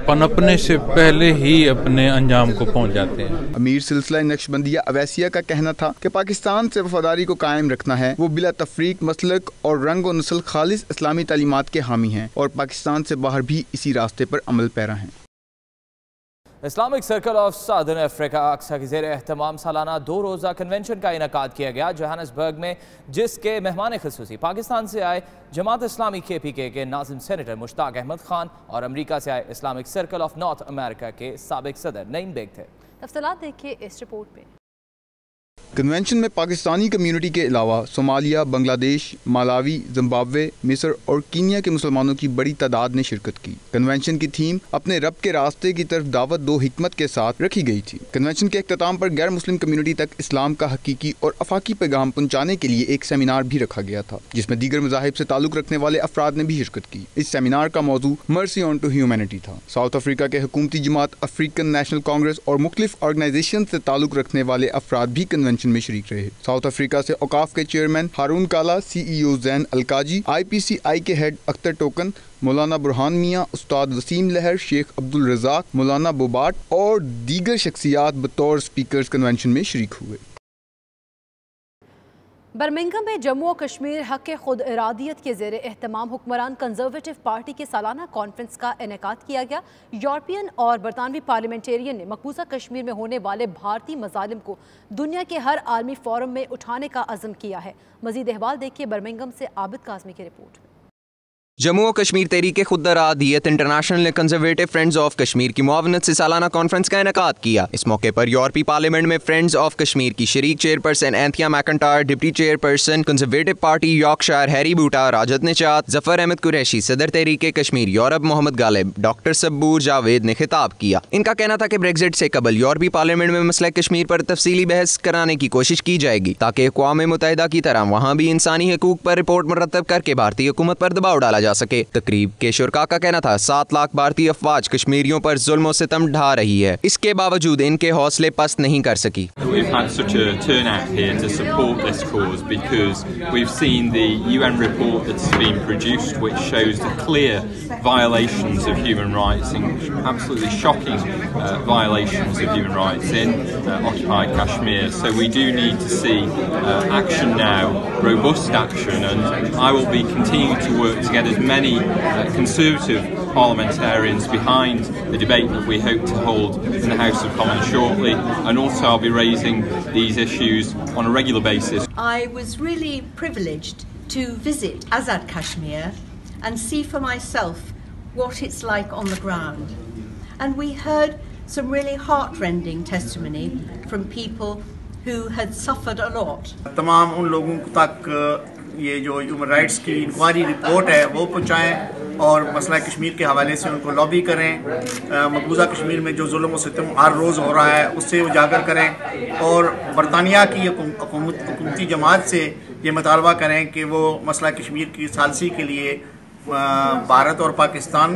पनपने से पहले ही अपने अंजाम को पहुँच जाते हैं। अमीर सिलसिला नक्शबंदिया अवैसिया का कहना था कि पाकिस्तान से वफादारी को कायम रखना है। वो बिला तफरीक मसलक और रंग व नस्ल खालिस इस्लामी तालीमात के हामी हैं और पाकिस्तान से बाहर भी इसी रास्ते पर अमल पैरा हैं। Islamic circle of southern Africa अक्सा के ज़ेर एहतमाम सालाना 2 रोज़ा कन्वेंशन का इनेकाद किया गया जोहान्सबर्ग में, जिसके मेहमान ख़ुसूसी पाकिस्तान से आए जमात इस्लामी KPK के नाज़िम सेनेटर मुश्ताक अहमद खान और अमरीका से आए Islamic circle of north America के साबिक सदर नईम बेग थे। तफसीलात देखिए इस रिपोर्ट में। कन्वेंशन में पाकिस्तानी कम्युनिटी के अलावा सोमालिया, बांग्लादेश, मालावी, जिम्बाब्वे, मिस्र और कीनिया के मुसलमानों की बड़ी तादाद ने शिरकत की। कन्वेंशन की थीम अपने रब के रास्ते की तरफ दावत दो हिकमत के साथ रखी गई थी। कन्वेंशन के अख्ताम पर गैर मुस्लिम कम्युनिटी तक इस्लाम का हकीकी और अफाकी पैगाम पहुँचाने के लिए एक सेमिनार भी रखा गया था, जिसमें दीगर मज़ाहिब से ताल्लुक़ रखने वाले अफराद ने भी शिरकत की। इस सेमिनार का मौजू मर्सी ऑन टू ह्यूमैनिटी था। साउथ अफ्रीका के हुकूमती जमात अफ्रीकन नेशनल कांग्रेस और मुख्तलिफ ऑर्गेनाइजेशन से ताल्लुक़ रखने वाले अफराद भी कन्वेंशन कन्वेंशन में शरीक रहे। साउथ अफ्रीका से औकाफ के चेयरमैन हारून काला, CEO जैन अलकाजी, IPCI के हेड अख्तर टोकन, मौलाना बुरहान मियाँ, उस्ताद वसीम लहर, शेख अब्दुल रज़ाक, मौलाना बोबाट और दीगर शख्सियात बतौर स्पीकर्स कन्वेंशन में शरीक हुए। बर्मिंघम में जम्मू और कश्मीर हक़ खुद इरादियत के ज़ेरे एहतमाम हुक्मरान कंजर्वेटिव पार्टी के सालाना कॉन्फ्रेंस का इनेकाद किया गया। यूरोपियन और बरतानवी पार्लियामेंटेरियन ने मकबूजा कश्मीर में होने वाले भारतीय मजालिम को दुनिया के हर आलमी फोरम में उठाने का अज़म किया है। मज़ीद अहवाल देखिए बर्मिंघम से आबिद काज़मी की रिपोर्ट। जम्मू और कश्मीर तहरीक खुद इरादियत इंटरनेशनल ने कंजर्वेटिव फ्रेंड्स ऑफ कश्मीर की मुआवनत से सालाना कॉन्फ्रेंस का इनेकाद किया। इस मौके पर यूरोपीय पार्लियामेंट में फ्रेंड्स ऑफ कश्मीर की शरीक chairperson Anthea McIntyre, deputy chairperson Conservative Party Yorkshire Harry Boota, राजद निजात, जफर अहमद कुरैशी, सदर तहरीक कश्मीर यूरोप मोहम्मद गालिब, डॉक्टर सब्बूर जावेद ने खिताब किया। इनका कहना था कि ब्रेग्जिट से कबल यूरोपीय पार्लियामेंट में मसला कश्मीर पर तफसीली बहस कराने की कोशिश की जाएगी ताकि अक़वाम मुत्तहिदा की तरह वहाँ भी इंसानी हकूक पर रिपोर्ट मुरतब करके भारतीय हुकूमत पर दबाव डाला जा सके। तकरीब के शुरका का कहना था 7 लाख भारतीय अफवाज कश्मीरियों पर जुल्म और सितम ढा रही है, इसके बावजूद इनके हौसले पस्त नहीं कर सकी। We've had such a turnout here to support this cause because we've seen the UN report that's been produced which shows the clear violations of human rights, absolutely shocking violations of human rights in occupied Kashmir. So we do need to see action now, robust action, and I will be continuing to work to get as many Conservative parliamentarians behind the debate that we hope to hold in the House of Commons shortly, and also I'll be raising these issues on a regular basis. I was really privileged to visit Azad Kashmir and see for myself what it's like on the ground. And we heard some really heartrending testimony from people who had suffered a lot. तमाम उन लोगों तक ये जो human rights की inquiry report है वो पहुँचाएँ और मसला कश्मीर के हवाले से उनको लॉबी करें। मकबूजा कश्मीर में जो जुल्म और सितम हर रोज़ हो रहा है उससे उजागर करें और बरतानिया की हुकूमती जमात से ये मुतालबा करें कि वो मसला कश्मीर की सालसी के लिए भारत और पाकिस्तान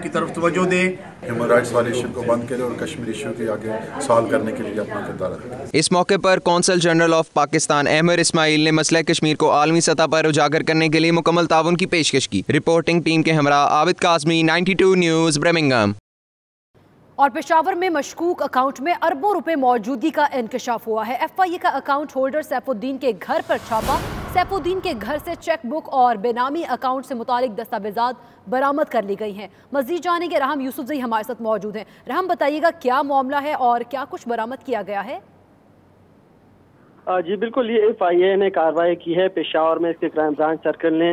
की तरफ तवज्जो दे, ह्यूमन राइट्स वायलेशन को बंद करे और कश्मीर इशू के आगे सॉल्व करने के लिए अपना किरदार अदा करे। इस मौके पर consul general of Pakistan Ahmed Ismail ने मसला कश्मीर को आलमी सतह पर उजागर करने के लिए मुकम्मल ताउन की पेशकश की। रिपोर्टिंग टीम के हमरा आबिद काज़मी, 92 न्यूज़, बर्मिंघम। और पेशावर में मशकूक अकाउंट में अरबों रुपए मौजूदगी का इंकशाफ हुआ है। FIA का अकाउंट होल्डर सैफुद्दीन के घर पर छापा। सैफुद्दीन के घर से चेक बुक और बेनामी अकाउंट से मुतालिक दस्तावेजात बरामद कर ली गई हैं। मजीद जानेंगे रहम यूसुफजई हमारे साथ मौजूद हैं। रहम, बताइएगा क्या मामला है और क्या कुछ बरामद किया गया है? जी बिल्कुल, ये FIA ने कार्रवाई की है पेशावर में इसके क्राइम ब्रांच सर्कल ने,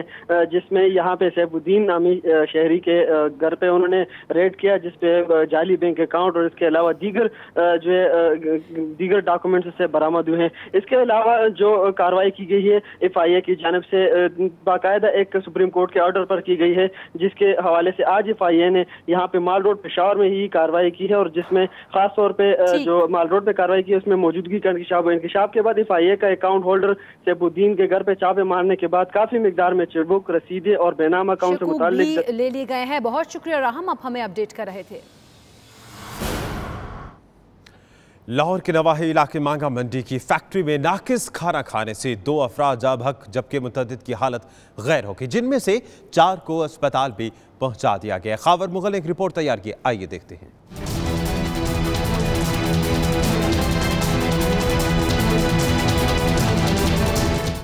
जिसमें यहाँ पे सैफुद्दीन नामी शहरी के घर पे उन्होंने रेड किया जिसपे जाली बैंक अकाउंट और इसके अलावा दीगर जो है दीगर डॉक्यूमेंट्स से बरामद हुए हैं। इसके अलावा जो कार्रवाई की गई है FIA की जानिब से बाकायदा एक सुप्रीम कोर्ट के ऑर्डर पर की गई है, जिसके हवाले से आज FIA ने यहाँ पे माल रोड पेशावर में ही कार्रवाई की है और जिसमें खास तौर पर जो माल रोड पे कार्रवाई की है उसमें मौजूदगी का इंकशाफ के बाद FIA का अकाउंट होल्डर सैफुद्दीन के घर पे छापे मारने के बाद काफी मिकदार में चेकबुक, रसीदें और बेनाम अकाउंट से मुताल्लिक ले लिए गए हैं। बहुत शुक्रिया राहम, आप हमें अपडेट कर रहे थे। लाहौर के नवाही इलाके मांगा मंडी की फैक्ट्री में नाकिस खाना खाने से 2 अफराद जाबहक जबकि मुतअद्दिद की हालत गैर हो गई, जिनमें से 4 को अस्पताल भी पहुंचा दिया गया। खावर मुगल ने एक रिपोर्ट तैयार की, आइए देखते हैं।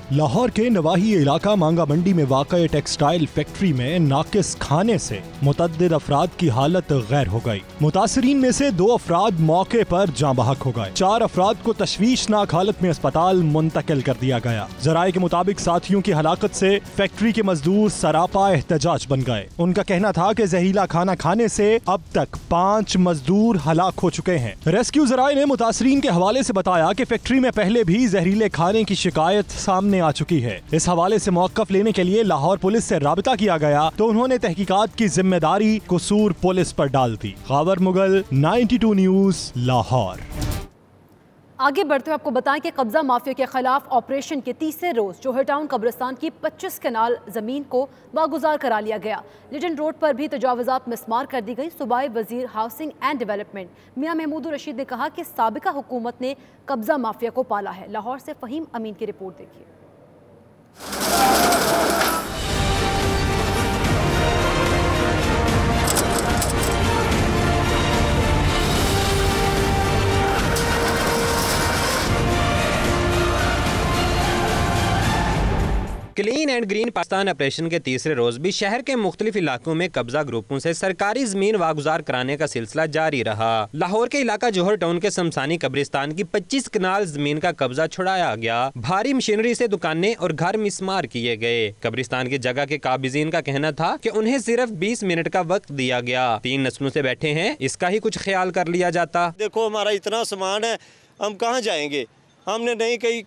लाहौर के नवाही इलाका मांगा मंडी में वाक़ टेक्सटाइल फैक्ट्री में नाकिस खाने से मुतअद्दिद अफराद की हालत गैर हो गई। मुतासरीन में से 2 अफराद मौके पर जाँ बहक हो गए। 4 अफराद को तशवीशनाक हालत में अस्पताल मुंतकिल कर दिया गया। जराये के मुताबिक साथियों की हलाकत से फैक्ट्री के मजदूर सरापा एहतजाज बन गए। उनका कहना था कि जहरीला खाना खाने से अब तक 5 मजदूर हलाक हो चुके हैं। रेस्क्यू जराये ने मुतासरीन के हवाले से बताया कि फैक्ट्री में पहले भी जहरीले खाने की शिकायत सामने आ चुकी है। इस हवाले से मौक़िफ़ लेने के लिए लाहौर पुलिस से राबिता किया गया तो उन्होंने तहकीकात की जिम्मेदारी कसूर पुलिस पर डाल दी। खावर मुगल, 92 न्यूज़, लाहौर। आगे बढ़ते हुए आपको बताएं कि कब्जा माफिया के खिलाफ ऑपरेशन के तीसरे रोज जोहर टाउन कब्रिस्तान की 25 कनाल जमीन को वागुजार करा लिया गया। लिटन रोड पर भी तजावुजात मिसमार कर दी गई। सूबाई वजीर हाउसिंग एंड डेवलपमेंट मियां महमूद रशीद ने कहा कि साबिका हुकूमत ने कब्जा माफिया को पाला है। लाहौर से फहीम अमीन की रिपोर्ट देखिए। Clean and green Pakistan operation के तीसरे रोज भी शहर के मुख्तलिफ इलाकों में कब्जा ग्रुपों से सरकारी जमीन वागुजार कराने का सिलसिला जारी रहा। लाहौर के इलाका जोहर टाउन के शमशानी कब्रिस्तान की 25 कनाल जमीन का कब्जा छुड़ाया गया। भारी मशीनरी से दुकानें और घर मिसमार किए गए। कब्रिस्तान की जगह के काबिजीन का कहना था कि उन्हें सिर्फ 20 मिनट का वक्त दिया गया। 3 नस्लों से बैठे हैं, इसका ही कुछ ख्याल कर लिया जाता। देखो हमारा इतना सामान है, हम कहाँ जाएंगे? हमने नहीं कहीं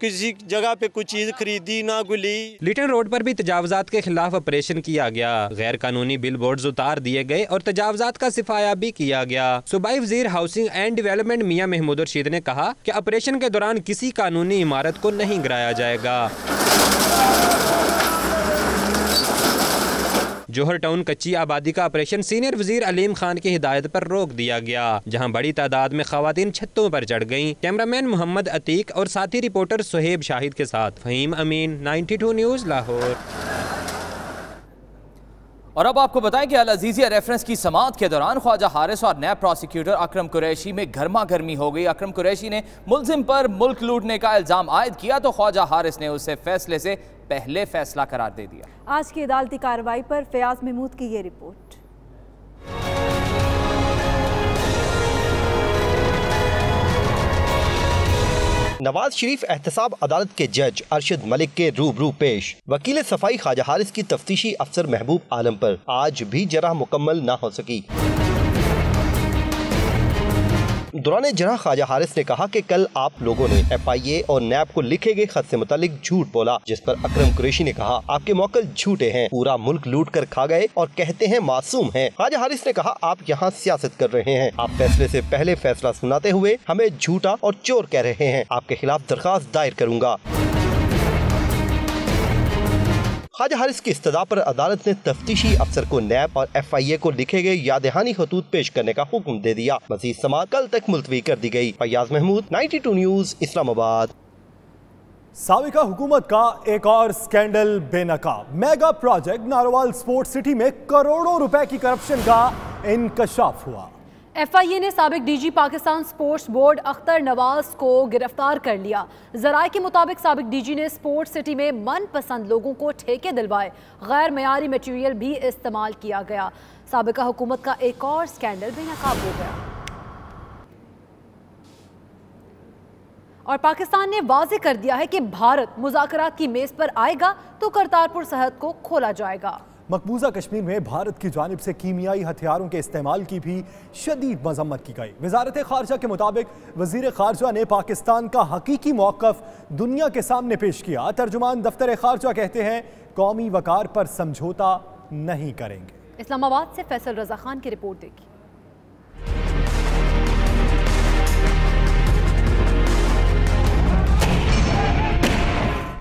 किसी जगह पे कुछ चीज खरीदी ना गुली। लिटन रोड पर भी तजावजात के खिलाफ ऑपरेशन किया गया। गैर कानूनी बिल बोर्ड उतार दिए गए और तजावजात का सिफाया भी किया गया। सूबाई वजीर हाउसिंग एंड डेवलपमेंट मियां महमूद रशीद ने कहा कि ऑपरेशन के दौरान किसी कानूनी इमारत को नहीं गिराया जाएगा। जोहर टाउन कच्ची आबादी का ऑपरेशन सीनियर वजीर अलीम खान की हिदायत पर रोक दिया गया, जहां बड़ी तादाद में खवातीन छतों पर चढ़ गईं। कैमरामैन मोहम्मद अतीक और साथी रिपोर्टर सुहेब शाहिद के साथ फहीम अमीन, 92 न्यूज़ लाहौर। और अब आपको बताएं कि अल अजीजिया रेफरेंस की समाअत के दौरान ख्वाजा हारिस और नैब प्रोसिक्यूटर अकरम कुरैशी में गर्मा गर्मी हो गई। अकरम कुरैशी ने मुलजिम पर मुल्क लूटने का इल्जाम आयद किया तो ख्वाजा हारिस ने उसे फैसले से पहले फैसला करार दे दिया। आज की अदालती कार्रवाई पर फयाज महमूद की ये रिपोर्ट। नवाज शरीफ एहतसाब अदालत के जज अरशद मलिक के रूबरू पेश। वकील सफाई ख्वाजा हारिस की तफ्तीशी अफसर महबूब आलम पर आज भी जरह मुकम्मल न हो सकी। दौरान जरह ख्वाजा हारिस ने कहा कि कल आप लोगों ने FIA और नैब को लिखे गए खत से मुतालिक झूठ बोला, जिस पर अकरम कुरैशी ने कहा आपके मौकल झूठे हैं, पूरा मुल्क लूट कर खा गए और कहते हैं मासूम हैं। ख्वाजा हारिस ने कहा आप यहाँ सियासत कर रहे हैं, आप फैसले से पहले फैसला सुनाते हुए हमें झूठा और चोर कह रहे हैं, आपके खिलाफ दरखास्त दायर करूँगा। ख्वाजा हारिस की इस्तदा पर अदालत ने तफ्तीशी अफसर को नैब और FIA को लिखे गए यादहानी खतूत पेश करने का हुक्म दे दिया। मज़ीद समाअत कल तक मुलतवी कर दी गई। फयाज महमूद, 92 न्यूज़, इस्लामाबाद। साबिका हुकूमत का एक और स्कैंडल बेनकाब। Mega project Narowal sports city में करोड़ों रुपए की करप्शन का इंकशाफ हुआ। FIA ने साबिक DG Pakistan sports board Akhtar Nawaz को गिरफ्तार कर लिया। जराये के मुताबिक साबिक DG ने स्पोर्ट्स सिटी में मनपसंद लोगों को ठेके दिलवाए, गैर मयारी मटीरियल भी इस्तेमाल किया गया। साबिका हुकूमत का एक और स्कैंडल बेनकाब हो गया और पाकिस्तान ने वाज़ेह कर दिया है कि भारत मुज़ाकरात की मेज पर आएगा तो करतारपुर सरहद को खोला जाएगा। मकबूजा कश्मीर में भारत की जानिब से कीमियाई हथियारों के इस्तेमाल की भी शदीद मजम्मत की गई। वजारत खारजा के मुताबिक वजीर खारजा ने पाकिस्तान का हकीकी मौक़िफ़ दुनिया के सामने पेश किया। तर्जुमान दफ्तर खारजा कहते हैं कौमी वकार पर समझौता नहीं करेंगे। इस्लामाबाद से फैसल रजा खान की रिपोर्ट देखी।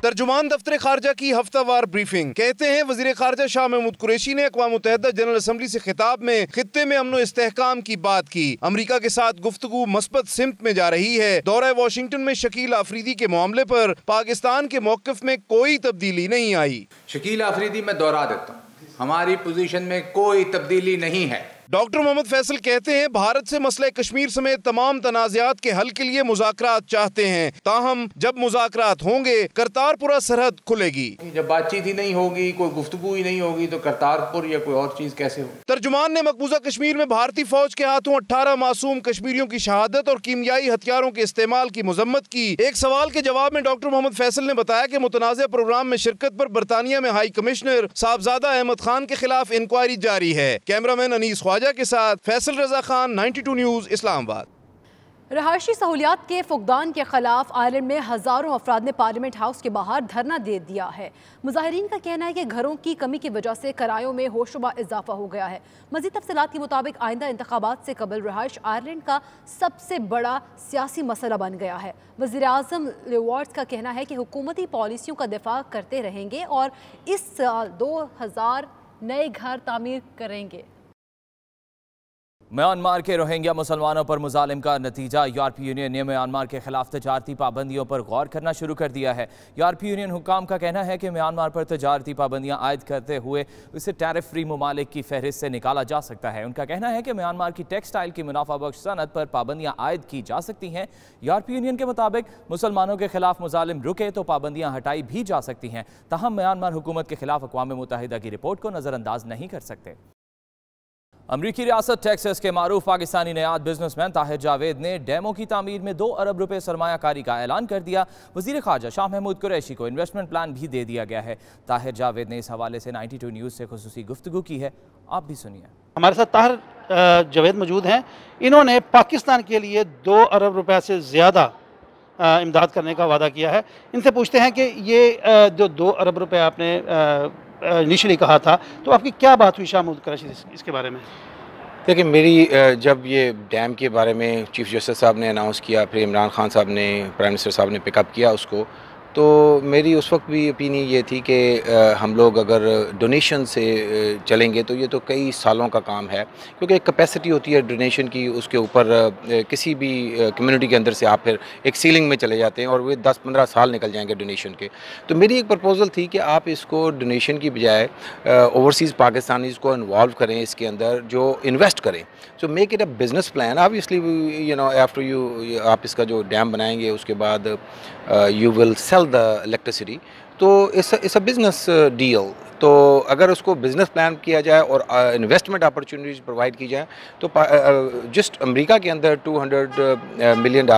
तर्जुमान दफ्तर खारजा की हफ्तावार ब्रीफिंग। कहते हैं वजीर खारजा शाह महमूद कुरैशी ने अक़वाम मुत्तहिदा जनरल असम्बली से खिताब में खित्ते में अमन इस्तेहकाम की बात की। अमरीका के साथ गुफ्तगू मस्बत सिमत में जा रही है। दौरा वाशिंगटन में शकील आफरीदी के मामले पर पाकिस्तान के मौक़िफ़ में कोई तब्दीली नहीं आई। शकील आफरीदी में दोहरा देता हूँ, हमारी पोजीशन में कोई तब्दीली नहीं है। डॉक्टर मोहम्मद फैसल कहते हैं भारत से मसले कश्मीर समेत तमाम तनाज़ात के हल के लिए मुज़ाकरात चाहते हैं, ताहम जब मुज़ाकरात होंगे करतारपुरा सरहद खुलेगी। जब बातचीत ही नहीं होगी, कोई गुफ्तगू ही नहीं होगी तो करतारपुर या कोई और चीज कैसे हो। तर्जुमान ने मकबूजा कश्मीर में भारतीय फौज के हाथों 18 मासूम कश्मीरियों की शहादत और कीमियाई हथियारों के इस्तेमाल की मजम्मत की। एक सवाल के जवाब में डॉक्टर मोहम्मद फैसल ने बताया कि मुतनाज़ प्रोग्राम में शिरकत पर बरतानिया में हाई कमिश्नर साहबजादा अहमद खान के खिलाफ इंक्वायरी जारी है। कैमरामैन अनीस ख्वाजा के साथ फैसल रजा खान, 92 न्यूज़, इस्लामाबाद। रहायशी सहूलियात के फुकदान के खिलाफ आयरलैंड में हजारों अफराद ने पार्लियामेंट हाउस के बाहर धरना दे दिया है। मुजाहिरीन का कहना है कि घरों की कमी की वजह से किरायों में होशरुबा इजाफा हो गया है। मजीद तफसीलात के मुताबिक आइंदा इंतखाबात से कबल रहायश आयरलैंड का सबसे बड़ा सियासी मसला बन गया है। वज़ीर आज़म लिवर्ड्स का कहना है कि हुकूमती पॉलिसियों का दिफा करते रहेंगे और इस साल 2000 नए घर तामीर करेंगे। म्यांमार के रोहिंग्या मुसलमानों पर मुजालिम का नतीजा, यूरोपीय यूनियन ने म्यांमार के खिलाफ तजारती पाबंदियों पर गौर करना शुरू कर दिया है। यूरोपीय यूनियन हुकाम का कहना है कि म्यांमार पर तजारती पाबंदियां आयद करते हुए उसे टैरिफ फ्री ममालिक की फहरिस्त से निकाला जा सकता है। उनका कहना है कि म्यांमार की टेक्सटाइल की मुनाफा बख्श सनत पर पाबंदियां आयद की जा सकती हैं। यूरोपीय यूनियन के मुताबिक मुसलमानों के खिलाफ मुजालिम रुके तो पाबंदियां हटाई भी जा सकती हैं। तहम म्यांमार हुकूमत के खिलाफ अक़वाम मुत्तहिदा की रिपोर्ट को नज़रअंदाज नहीं कर सकते। अमरीकी रियासत टेक्सास के मारूफ पाकिस्तानी नयाद बिजनेसमैन ताहिर जावेद ने डैमों की तामीर में 2 अरब रुपए सरमायाकारी का ऐलान कर दिया। वज़ीर ख़ारजा शाह महमूद कुरैशी को इन्वेस्टमेंट प्लान भी दे दिया गया है। ताहिर जावेद ने इस हवाले से 92 न्यूज़ से खुसूसी गुफ्तगू की है, आप भी सुनिए। हमारे साथ ताहिर जावेद मौजूद हैं। इन्होंने पाकिस्तान के लिए 2 अरब रुपए से ज़्यादा इमदाद करने का वादा किया है। इनसे पूछते हैं कि ये जो 2 अरब रुपए आपने इनिशियली कहा था, तो आपकी क्या बात हुई शाह महमूद कुरैशी इसके बारे में? देखिए, मेरी जब ये डैम के बारे में चीफ जस्टिस साहब ने अनाउंस किया, फिर इमरान खान साहब ने, प्राइम मिनिस्टर साहब ने पिकअप किया उसको, तो मेरी उस वक्त भी ओपिनियन ये थी कि हम लोग अगर डोनेशन से चलेंगे तो ये तो कई सालों का काम है, क्योंकि एक कैपेसिटी होती है डोनेशन की, उसके ऊपर किसी भी कम्युनिटी के अंदर से आप फिर एक सीलिंग में चले जाते हैं और वे 10-15 साल निकल जाएंगे डोनेशन के। तो मेरी एक प्रपोज़ल थी कि आप इसको डोनेशन की बजाय ओवरसीज़ पाकिस्तानीज़ को इन्वॉल्व करें इसके अंदर, जो इन्वेस्ट करें। So make it a business plan. Obviously you know after you आप इसका जो डैम बनाएंगे उसके बाद you will sell the electricity, तो इट्स अ बिजनेस डील। तो अगर उसको बिज़नेस प्लान किया जाए और इन्वेस्टमेंट अपॉर्चुनिटीज़ प्रोवाइड की जाए तो जस्ट अमेरिका के अंदर $200 मिलियन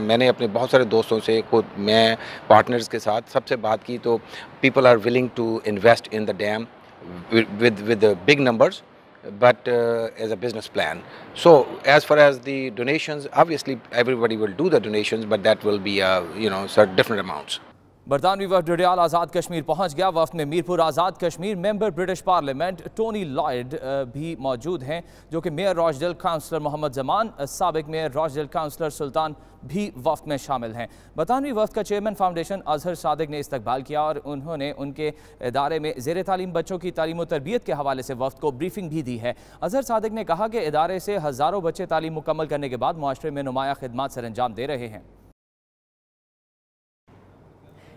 मैंने अपने बहुत सारे दोस्तों से, खुद मैं पार्टनर्स के साथ सबसे बात की, तो people are willing to invest in the dam with big numbers, but as a business plan. So as far as the donations, obviously everybody will do the donations, but that will be certain different amounts. बरतानवी वफ़द डडियाल आज़ाद कश्मीर पहुंच गया। वफ़द में Mirpur Azad Kashmir member British Parliament Tony Lloyd भी मौजूद हैं, जो कि mayor Rochdale councillor Mohammad Zaman, साबिक मेयर रॉचडेल काउंसलर सुल्तान भी वफ़द में शामिल हैं। बरतानवी वफ़द का चेयरमैन फाउंडेशन अजहर सादिक ने इस्तकबाल किया और उन्होंने उनके इदारे में ज़ेर तालीम बच्चों की तालीम व तरबियत के हवाले से वफ़द को ब्रीफिंग भी दी है। अजहर सादिक ने कहा कि इदारे से हज़ारों बच्चे तालीम मुकम्मल करने के बाद मुआशरे में नुमाया खिदमात सर अंजाम दे रहे हैं।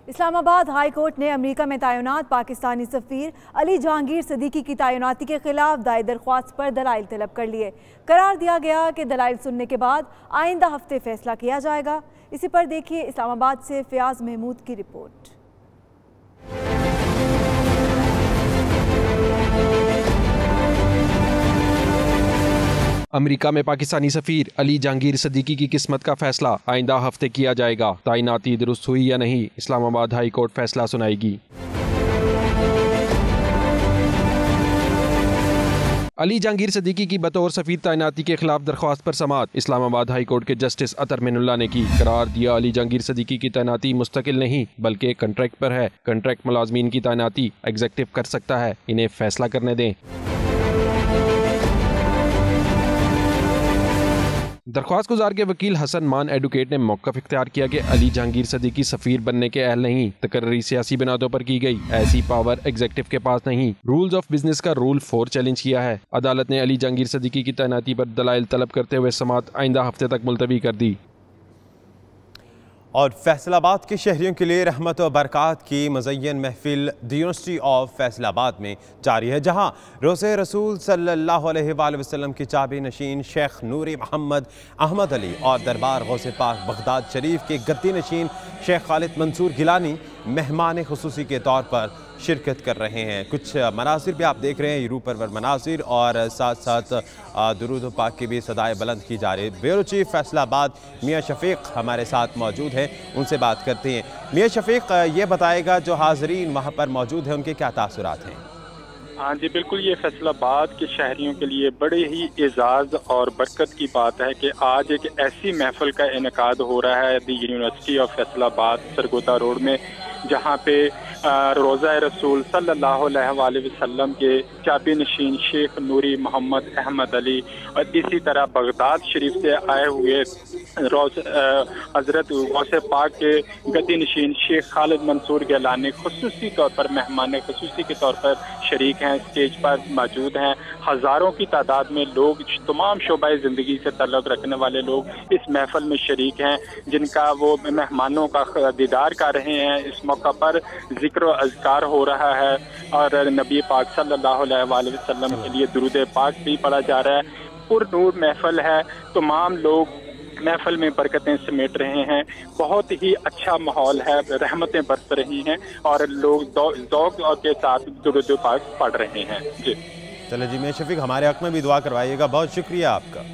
इस्लामाबाद हाई कोर्ट ने अमेरिका में तैनात पाकिस्तानी सफ़ीर अली जहांगीर सदीकी की तैनाती के खिलाफ दायर दरख्वास्त पर दलाइल तलब कर लिए। करार दिया गया कि दलाइल सुनने के बाद आइंदा हफ्ते फैसला किया जाएगा। इसी पर देखिए इस्लामाबाद से फयाज महमूद की रिपोर्ट। अमेरिका में पाकिस्तानी सफ़ीर अली जहांगीर सदीकी की किस्मत का फैसला आइंदा हफ्ते किया जाएगा। तैनाती दुरुस्त हुई या नहीं, इस्लामाबाद हाई कोर्ट फैसला सुनाएगी। अली जहांगीर सदीकी की बतौर सफ़ीर तैनाती के खिलाफ दरख्वास्त पर समाअत इस्लामाबाद हाई कोर्ट के जस्टिस अतर मिनुल्लाह ने की। करार दिया अली जहांगीर सदीकी की तैनाती मुस्तकिल नहीं बल्कि कंट्रैक्ट पर है। कंट्रैक्ट मुलाजमीन की तैनाती एग्जेक्टिव कर सकता है, इन्हें फैसला करने दें। दरख्वास्त गुजार के वकील हसन मान एडवोकेट ने मौक़िफ़ इख्तियार किया कि अली जहांगीर सदीकी सफ़ीर बनने के अहल नहीं, तकर्री सियासी बिनादों पर की गई, ऐसी पावर एग्जेक्टिव के पास नहीं। रूल्स ऑफ बिजनेस का रूल 4 चैलेंज किया है। अदालत ने अली जहांगीर सदीकी की तैनाती पर दलाइल तलब करते हुए समाअत आइंदा हफ्ते तक मुलतवी कर दी। और फैसलाबाद के शहरियों के लिए रहमत व बरक़ात की मुज़य्यन महफिल द यूनिवर्सिटी ऑफ फैसलाबाद में जारी है, जहां रोज़े रसूल सल्लल्लाहु अलैहि वसल्लम की चाबी नशीन शेख नूरी मोहम्मद अहमद अली और दरबार गौसे पाक बगदाद शरीफ के गद्दी नशीन शेख खालिद मंसूर गिलानी मेहमान खुसूसी के तौर पर शिरकत कर रहे हैं। कुछ मनासिर भी आप देख रहे हैं, रूह परवर मनासिर, और साथ साथ दुरूद पाक की भी सदाएं बुलंद की जा रही है। ब्यूरो चीफ फैसलाबाद मियाँ शफीक हमारे साथ मौजूद हैं, उनसे बात करते हैं। मियाँ शफीक, ये बताएगा जो हाज़रीन वहाँ पर मौजूद हैं उनके क्या तासुरात हैं? हाँ जी बिल्कुल, ये फैसलाबाद के शहरियों के लिए बड़े ही एजाज़ और बरकत की बात है कि आज एक ऐसी महफिल का इनेकाद हो रहा है the university of Faisalabad Sargodha road में, जहाँ पे रोज़ा रसूल सल्लल्लाहु अलैहि वसल्लम के चाबी नशीन शेख नूरी मोहम्मद अहमद अली और इसी तरह बगदाद शरीफ से आए हुए हज़रत गौसे पाक के गद्दी नशीन शेख खालिद मंसूर गिलानी खुसूसी तौर पर मेहमान खुसूसी के तौर पर शरीक हैं, स्टेज पर मौजूद हैं। हज़ारों की तादाद में लोग, तमाम शोबाए ज़िंदगी से ताल्लुक़ रखने वाले लोग इस महफिल में शरीक हैं, जिनका वो मेहमानों का दीदार कर रहे हैं। इस मौका पर ज़िक्र व अज़कार हो रहा है और नबी पाक सल्लल्लाहु अलैहि वसल्लम के लिए दुरूद पाक भी पढ़ा जा रहा है। पुरनूर महफिल है, तमाम लोग महफिल में बरकतें समेट रहे हैं, बहुत ही अच्छा माहौल है, रहमतें बरस रही हैं और लोग ज़ौक़ के साथ दुरूद पाक पढ़ रहे हैं। जी चले जी, मैं शफीक हमारे हक में भी दुआ करवाइएगा, बहुत शुक्रिया आपका।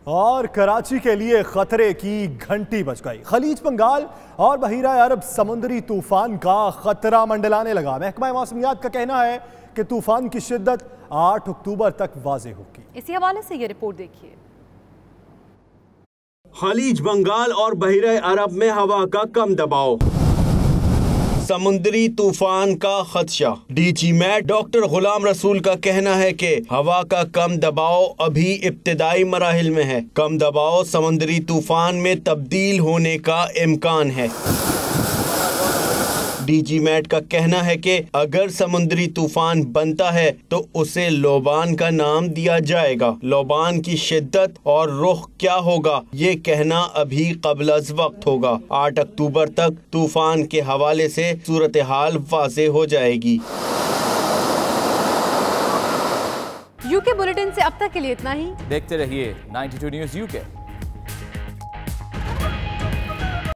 और कराची के लिए खतरे की घंटी बज गई। खलीज बंगाल और बहीरा अरब समुद्री तूफान का खतरा मंडलाने लगा। महकमा मौसमियात का कहना है कि तूफान की शिद्दत 8 अक्टूबर तक वाज़ेह होगी। इसी हवाले से ये रिपोर्ट देखिए। खलीज बंगाल और बहीरा अरब में हवा का कम दबाव, समुद्री तूफान का खदशा। DG mat doctor Ghulam Rasool का कहना है कि हवा का कम दबाव अभी इब्तिदाई मराहिल में है। कम दबाव समुद्री तूफान में तब्दील होने का इम्कान है। डीजी मैट का कहना है कि अगर समुद्री तूफान बनता है तो उसे लोबान का नाम दिया जाएगा। लोबान की शिद्दत और रुख क्या होगा ये कहना अभी कबल अज़ वक्त होगा। 8 अक्टूबर तक तूफान के हवाले से सूरत हाल वाज़ेह हो जाएगी। यूके बुलेटिन से अब तक के लिए इतना ही। देखते रहिए 92 न्यूज़ यूके।